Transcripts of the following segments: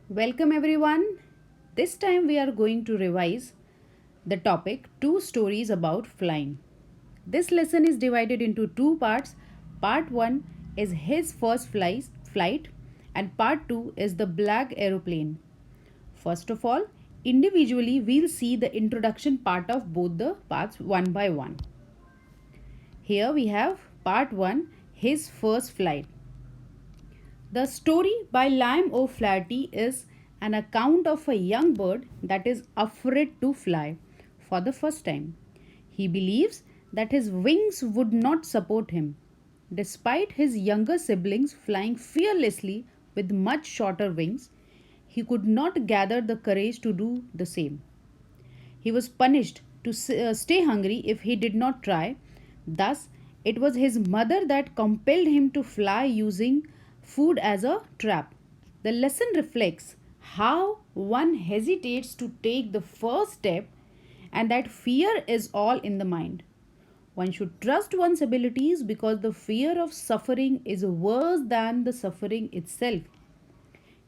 Welcome everyone. This time we are going to revise the topic two stories about flying. This lesson is divided into two parts. Part 1 is his first flight and part 2 is the black aeroplane. First of all, individually we'll see the introduction part of both the parts one by one. Here we have part 1, his first flight. The story by Liam O'Flaherty is an account of a young bird that is afraid to fly for the first time. He believes that his wings would not support him. Despite his younger siblings flying fearlessly with much shorter wings, he could not gather the courage to do the same. He was punished to stay hungry if he did not try. Thus, it was his mother that compelled him to fly using food as a trap. The lesson reflects how one hesitates to take the first step and that fear is all in the mind. One should trust one's abilities because the fear of suffering is worse than the suffering itself.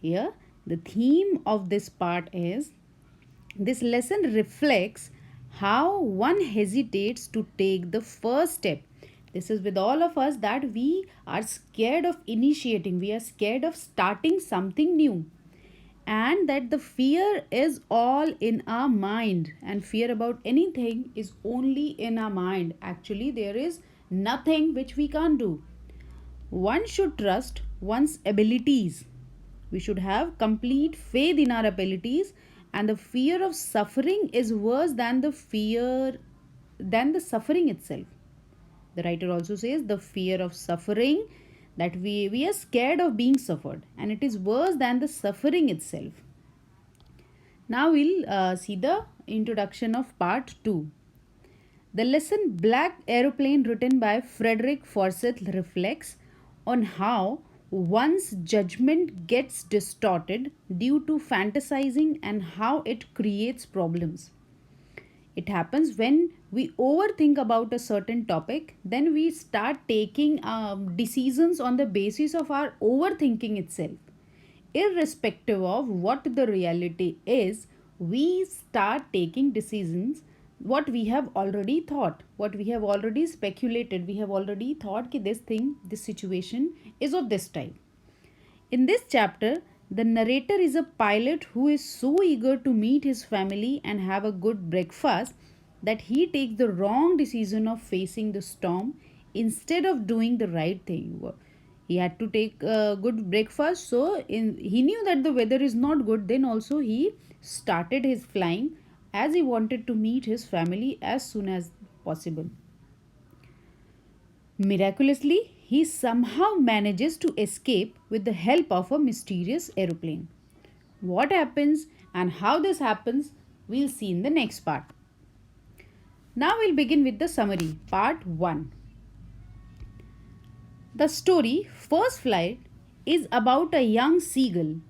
Here, the theme of this part is this lesson reflects how one hesitates to take the first step. This is with all of us that we are scared of initiating, we are scared of starting something new, and that the fear is all in our mind, and fear about anything is only in our mind. Actually, there is nothing which we can't do. One should trust one's abilities. We should have complete faith in our abilities, and the fear of suffering is worse than the suffering itself. The writer also says the fear of suffering, that we are scared of being suffered, and it is worse than the suffering itself. Now we'll see the introduction of part 2. The lesson Black Aeroplane, written by Frederick Forsyth, reflects on how one's judgment gets distorted due to fantasizing and how it creates problems. It happens when we overthink about a certain topic, then we start taking decisions on the basis of our overthinking itself. Irrespective of what the reality is, we start taking decisions what we have already thought, what we have already speculated. We have already thought that this situation is of this type. In this chapter, the narrator is a pilot who is so eager to meet his family and have a good breakfast that he takes the wrong decision of facing the storm instead of doing the right thing. He had to take a good breakfast, so he knew that the weather is not good. Then also he started his flying as he wanted to meet his family as soon as possible. Miraculously, he somehow manages to escape with the help of a mysterious aeroplane. What happens and how this happens, we'll see in the next part. Now we'll begin with the summary, part 1. The story, First Flight, is about a young seagull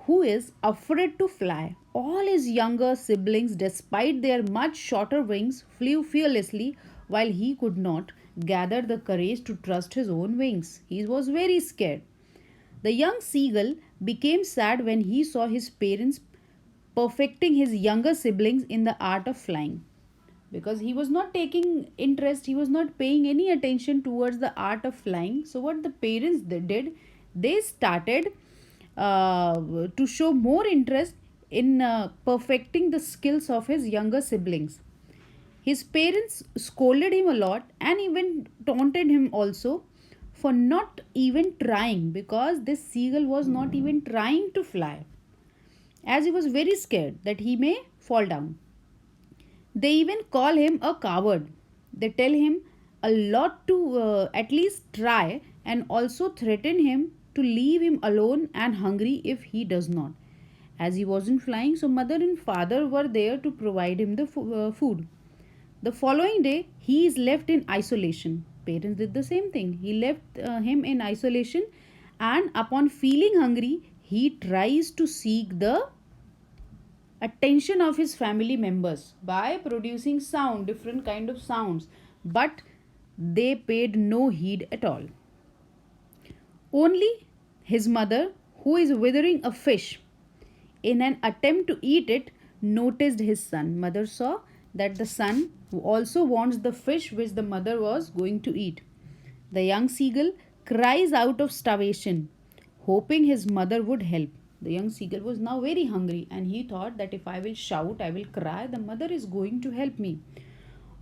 who is afraid to fly. All his younger siblings, despite their much shorter wings, flew fearlessly while he could not gather the courage to trust his own wings. He was very scared. The young seagull became sad when he saw his parents perfecting his younger siblings in the art of flying, because he was not taking interest, he was not paying any attention towards the art of flying. So what the parents did, they started to show more interest in perfecting the skills of his younger siblings. His parents scolded him a lot and even taunted him also for not even trying, because this seagull was not even trying to fly, as he was very scared that he may fall down. They even call him a coward. They tell him a lot to at least try, and also threaten him to leave him alone and hungry if he does not. As he wasn't flying, so mother and father were there to provide him the food. The following day, he is left in isolation. Parents did the same thing. He left him in isolation, and upon feeling hungry, he tries to seek the attention of his family members by producing sound, different kind of sounds, but they paid no heed at all. Only his mother, who is withering a fish, in an attempt to eat it, noticed his son. Mother saw that the son also wants the fish which the mother was going to eat. The young seagull cries out of starvation, hoping his mother would help. The young seagull was now very hungry and he thought that if I will shout, I will cry, the mother is going to help me.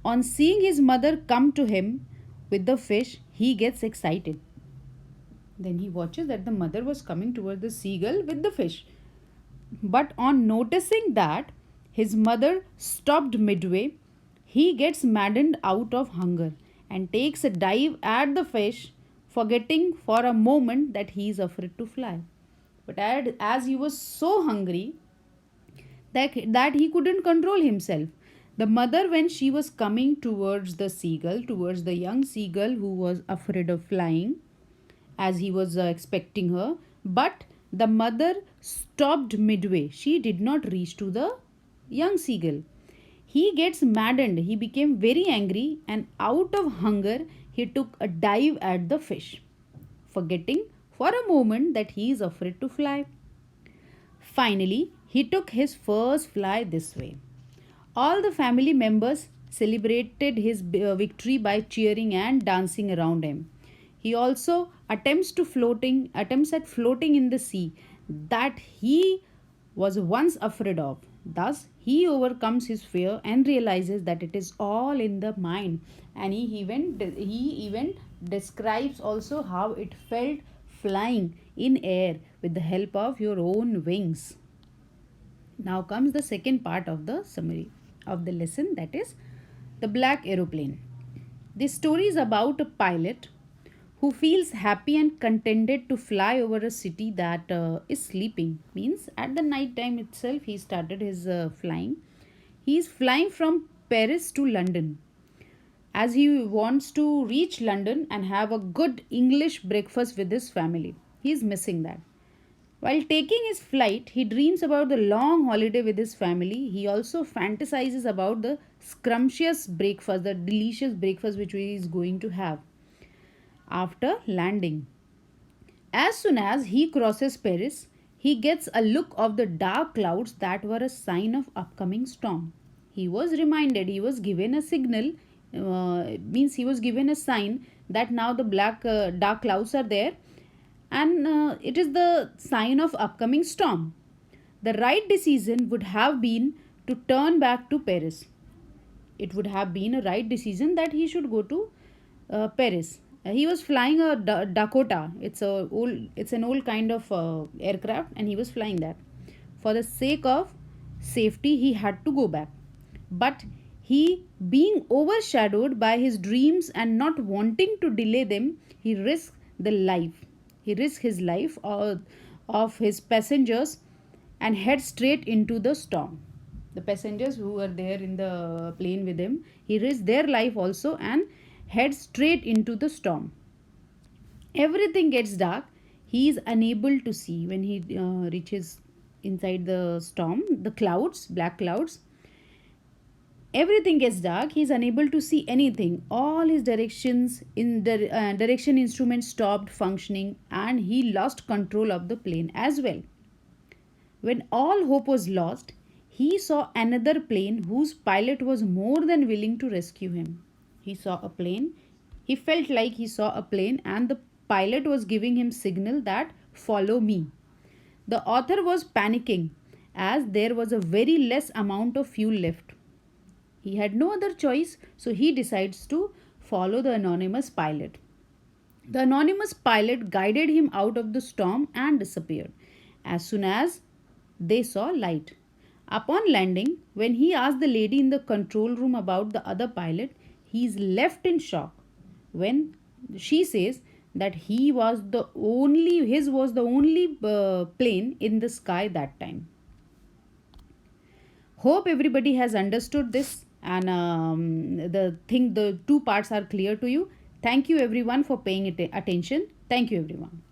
On seeing his mother come to him with the fish, he gets excited. Then he watches that the mother was coming toward the seagull with the fish. But on noticing that his mother stopped midway, he gets maddened out of hunger and takes a dive at the fish, forgetting for a moment that he is afraid to fly. But as he was so hungry that he couldn't control himself, the mother, when she was coming towards the seagull, towards the young seagull who was afraid of flying, as he was expecting her, but the mother stopped midway. She did not reach to the young seagull. He gets maddened. He became very angry and out of hunger he took a dive at the fish, forgetting for a moment that he is afraid to fly. Finally, he took his first fly this way. All the family members celebrated his victory by cheering and dancing around him. He also attempts at floating in the sea that he was once afraid of. Thus, he overcomes his fear and realizes that it is all in the mind. And he even describes also how it felt flying in air with the help of your own wings. Now comes the second part of the summary of the lesson, that is the black aeroplane. This story is about a pilot who feels happy and contented to fly over a city that is sleeping. Means at the night time itself he started his flying. He is flying from Paris to London as he wants to reach London and have a good English breakfast with his family. He is missing that. While taking his flight, he dreams about the long holiday with his family. He also fantasizes about the scrumptious breakfast, the delicious breakfast which he is going to have after landing. As soon as he crosses Paris, he gets a look of the dark clouds that were a sign of upcoming storm. He was reminded, he was given a signal, means he was given a sign that now the dark clouds are there and it is the sign of upcoming storm. The right decision would have been to turn back to Paris. It would have been a right decision that he should go to Paris. He was flying a Dakota. It's an old kind of aircraft, and he was flying that. For the sake of safety, he had to go back. But he, being overshadowed by his dreams and not wanting to delay them, he risked the life. He risked his life of his passengers and head straight into the storm. The passengers who were there in the plane with him, he risked their life also and head straight into the storm. Everything gets dark. He is unable to see when he reaches inside the storm, the clouds, black clouds. Everything gets dark. He is unable to see anything. All his direction instruments stopped functioning, and he lost control of the plane as well. When all hope was lost, he saw another plane whose pilot was more than willing to rescue him. He saw a plane. He felt like he saw a plane, and the pilot was giving him signal that follow me. The author was panicking as there was a very less amount of fuel left. He had no other choice, so he decides to follow the anonymous pilot. The anonymous pilot guided him out of the storm and disappeared as soon as they saw light. Upon landing, when he asked the lady in the control room about the other pilot, he is left in shock when she says that his was the only plane in the sky that time. Hope everybody has understood this and the two parts are clear to you. Thank you everyone for paying attention. Thank you everyone.